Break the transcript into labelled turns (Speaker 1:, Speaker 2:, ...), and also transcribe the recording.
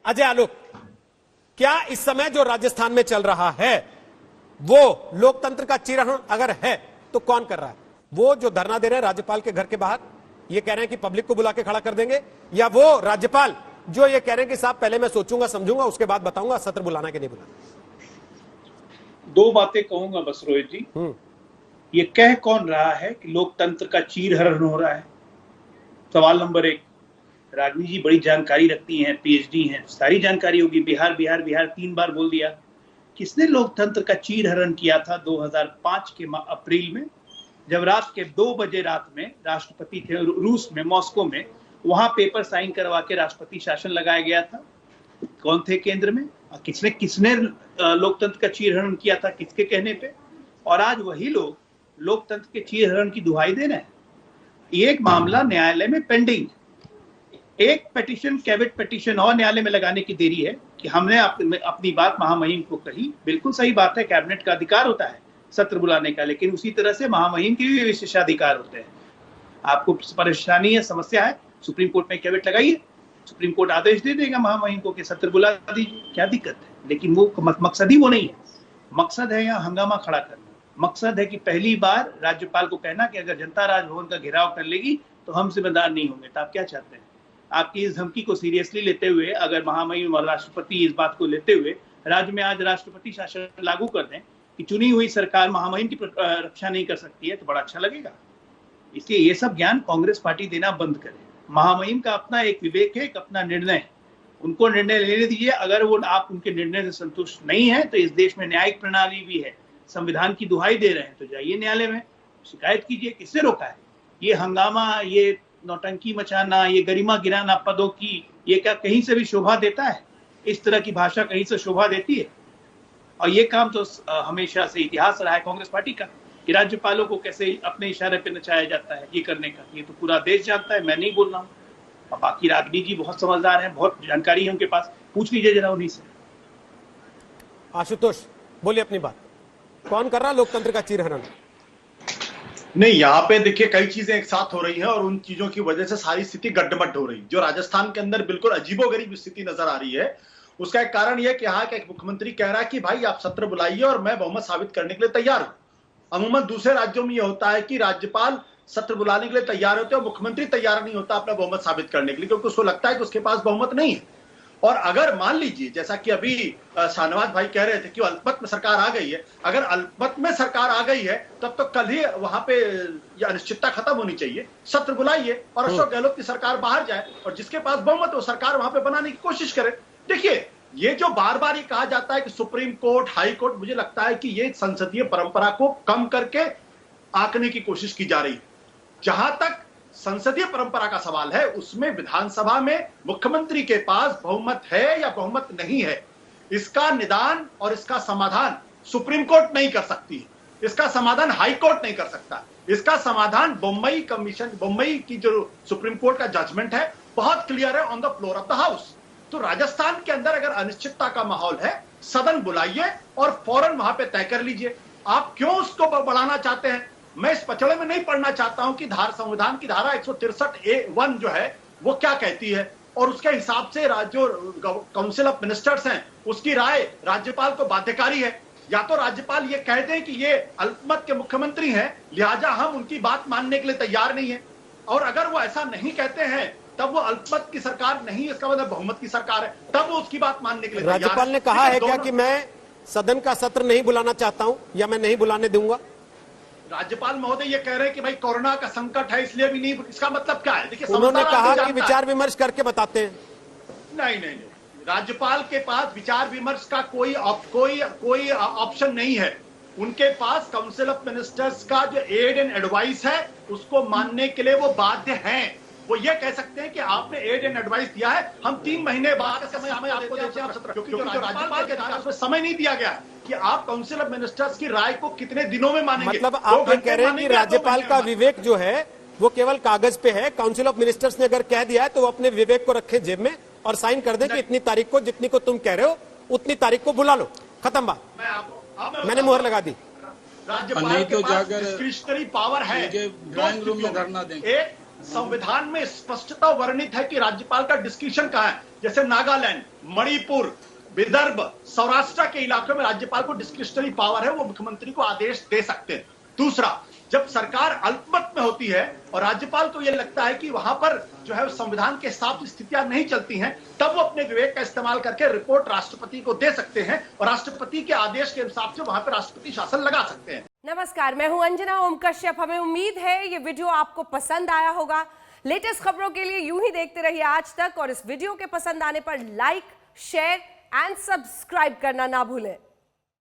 Speaker 1: अजय आलोक, क्या इस समय जो राजस्थान में चल रहा है वो लोकतंत्र का चीरहरण अगर है तो कौन कर रहा है? वो जो धरना दे रहे हैं राज्यपाल के घर के बाहर, ये कह रहे हैं कि पब्लिक को बुला के खड़ा कर देंगे, या वो राज्यपाल जो ये कह रहे हैं कि साहब पहले मैं सोचूंगा समझूंगा उसके बाद बताऊंगा सत्र बुलाना कि नहीं बुलाना?
Speaker 2: दो बातें कहूंगा बस रोहित जी। ये कह कौन रहा है कि लोकतंत्र का चीरहरण हो रहा है? सवाल नंबर एक। रागिनी जी बड़ी जानकारी रखती हैं, पीएचडी हैं, सारी जानकारी होगी। बिहार बिहार बिहार 3 बार बोल दिया। किसने लोकतंत्र का चीरहरण किया था 2005 के अप्रैल में, जब रात के 2 बजे रात में राष्ट्रपति थे रूस में, मॉस्को में, वहां पेपर साइन करवा के राष्ट्रपति शासन लगाया गया था। कौन थे केंद्र में? किसने लोकतंत्र का चीरहरण किया था, किसके कहने पे? और आज वही लोग लोकतंत्र के चीरहरण की दुहाई दे रहे हैं। एक मामला न्यायालय में पेंडिंग, एक पिटीशन, कैविट पिटीशन और न्यायालय में लगाने की देरी है कि हमने अपनी बात महामहिम को कही। बिल्कुल सही बात है, कैबिनेट का अधिकार होता है सत्र बुलाने का, लेकिन उसी तरह से महामहिम के भी विशेषाधिकार होते हैं। आपको परेशानी है, समस्या है, सुप्रीम कोर्ट में कैविट लगाइए, सुप्रीम कोर्ट आदेश दे देगा महामहिम को कि सत्र बुला दीजिए, क्या दिक्कत है? लेकिन वो मकसद ही वो नहीं है। मकसद है यहाँ हंगामा खड़ा करना। मकसद है कि पहली बार राज्यपाल को कहना कि अगर जनता राजभवन का घेराव कर लेगी तो हम जिम्मेदार नहीं होंगे। तो आप क्या चाहते हैं? आपकी इस धमकी को सीरियसली लेते हुए, अगर महामहिम और राष्ट्रपति इस बात को लेते हुए राज्य में आज राष्ट्रपति शासन लागू कर दें कि चुनी हुई सरकार महामहिम की रक्षा नहीं कर सकती है, तो बड़ा अच्छा लगेगा। इसलिए ये सब ज्ञान कांग्रेस पार्टी देना बंद करे। महामहिम का अपना एक विवेक है, एक अपना निर्णय है, उनको निर्णय लेने दीजिए। अगर वो आप उनके निर्णय से संतुष्ट नहीं है तो इस देश में न्यायिक प्रणाली भी है, संविधान की दुहाई दे रहे हैं तो जाइए न्यायालय में शिकायत कीजिए। किसने रोका है? ये हंगामा, ये नौटंकी मचाना, ये गरिमा गिराना पदों की, ये क्या कहीं से भी शोभा देता है? इस तरह की भाषा कहीं से शोभा देती है? और ये काम तो हमेशा से इतिहास रहा है कांग्रेस पार्टी का कि राज्यपालों को कैसे अपने इशारे पे नचाया जाता है ये करने का। ये तो पूरा देश जानता है, मैं नहीं बोल रहा हूँ। और बाकी रागिनी जी बहुत समझदार हैं, बहुत जानकारी है उनके पास, पूछ लीजिए जरा उन्हीं से।
Speaker 1: आशुतोष बोलिए अपनी बात, कौन कर रहा लोकतंत्र का चीरहरण?
Speaker 3: नहीं, यहाँ पे देखिए कई चीजें एक साथ हो रही हैं और उन चीजों की वजह से सारी स्थिति गड्ढमड्ढ हो रही है। जो राजस्थान के अंदर बिल्कुल अजीबोगरीब स्थिति नजर आ रही है, उसका एक कारण यह कि यहाँ का एक मुख्यमंत्री कह रहा है कि भाई आप सत्र बुलाइए और मैं बहुमत साबित करने के लिए तैयार हूं। अमूमन दूसरे राज्यों में यह होता है कि राज्यपाल सत्र बुलाने के लिए तैयार होते हैं और मुख्यमंत्री तैयार नहीं होता अपना बहुमत साबित करने के लिए, क्योंकि उसको लगता है कि उसके पास बहुमत नहीं है। और अगर मान लीजिए, जैसा कि अभी शाहनवाज भाई कह रहे थे कि अल्पमत में सरकार आ गई है, अगर अल्पमत में सरकार आ गई है तब तो कल ही वहां पे यह अनिश्चितता खत्म होनी चाहिए, सत्र बुलाइए और अशोक गहलोत की सरकार बाहर जाए और जिसके पास बहुमत वो सरकार वहां पे बनाने की कोशिश करे। देखिए, ये जो बार बार ये कहा जाता है कि सुप्रीम कोर्ट, हाई कोर्ट, मुझे लगता है कि ये संसदीय परंपरा को कम करके आंकने की कोशिश की जा रही है। जहां तक संसदीय परंपरा का सवाल है, उसमें विधानसभा में मुख्यमंत्री के पास बहुमत है या बहुमत नहीं है, इसका निदान और इसका समाधान सुप्रीम कोर्ट नहीं कर सकती, इसका समाधान हाई कोर्ट नहीं कर सकता, इसका समाधान बम्बई कमीशन, बम्बई की जो सुप्रीम कोर्ट का जजमेंट है बहुत क्लियर है, on the floor of the house. तो राजस्थान के अंदर अगर अनिश्चितता का माहौल है, सदन बुलाइए और फौरन वहां पे तय कर लीजिए। आप क्यों उसको बढ़ाना चाहते हैं? मैं इस पचड़े में नहीं पढ़ना चाहता हूं कि संविधान की धारा 163A(1) जो है वो क्या कहती है और उसके हिसाब से जो काउंसिल ऑफ मिनिस्टर्स हैं उसकी राय राज्यपाल को बाध्यकारी है। या तो राज्यपाल ये कह दें कि ये अल्पमत के मुख्यमंत्री हैं, लिहाजा हम उनकी बात मानने के लिए तैयार नहीं है, और अगर वो ऐसा नहीं कहते हैं तब वो अल्पमत की सरकार नहीं, इसका मतलब बहुमत की सरकार है, तब वो उसकी बात मानने के लिए तैयार है।
Speaker 1: राज्यपाल ने कहा है क्या कि मैं सदन का सत्र नहीं बुलाना चाहता हूं या मैं नहीं बुलाने दूंगा? राज्यपाल
Speaker 3: महोदय ये कह रहे हैं कि भाई कोरोना का संकट है इसलिए भी नहीं, इसका मतलब क्या है? देखिए,
Speaker 1: उन्होंने कहा कि विचार विमर्श करके बताते हैं।
Speaker 3: नहीं, राज्यपाल के पास विचार विमर्श का कोई ऑप्शन नहीं है। उनके पास काउंसिल ऑफ मिनिस्टर्स का जो एड एंड एडवाइस है उसको मानने के लिए वो बाध्य हैं। वो ये कह सकते हैं कि आपने एड एंड एडवाइस दिया है, हम 3 महीने बाद समय आपको देते हैं, क्योंकि जो राज्यपाल के द्वारा उसमें समय नहीं दिया गया कि आप काउंसिल ऑफ मिनिस्टर्स की राय को कितने दिनों में मानेंगे।
Speaker 1: मतलब आप ये कह रहे हैं कि राज्यपाल का विवेक जो है वो केवल कागज पे है, काउंसिल ऑफ मिनिस्टर्स ने अगर कह दिया है तो वो अपने विवेक को रखे जेब में और साइन कर दे कि इतनी तारीख को, जितनी को तुम कह रहे हो उतनी तारीख को बुला लो, खत्म बात, मैंने मोहर लगा दी।
Speaker 3: राज्यपाल के पास डिस्क्रिशनरी पावर है,
Speaker 4: ड्राइंग रूम में धरना देंगे।
Speaker 3: संविधान में स्पष्टता वर्णित है कि राज्यपाल का डिस्क्रिप्शन कहाँ है। जैसे नागालैंड, मणिपुर, विदर्भ, सौराष्ट्र के इलाकों में राज्यपाल को डिस्क्रिशनरी पावर है, वो मुख्यमंत्री को आदेश दे सकते हैं। दूसरा, जब सरकार अल्पमत में होती है और राज्यपाल को यह लगता है कि वहां पर जो है संविधान के हिसाब से स्थितियां नहीं चलती हैं, तब वो अपने विवेक का इस्तेमाल करके रिपोर्ट राष्ट्रपति को दे सकते हैं और राष्ट्रपति के आदेश के हिसाब से वहां पर राष्ट्रपति शासन लगा सकते हैं।
Speaker 4: नमस्कार, मैं हूं अंजना ओम कश्यप। हमें उम्मीद है ये वीडियो आपको पसंद आया होगा। लेटेस्ट खबरों के लिए यूं ही देखते रहिए आज तक और इस वीडियो के पसंद आने पर लाइक, शेयर एंड सब्सक्राइब करना ना भूलें।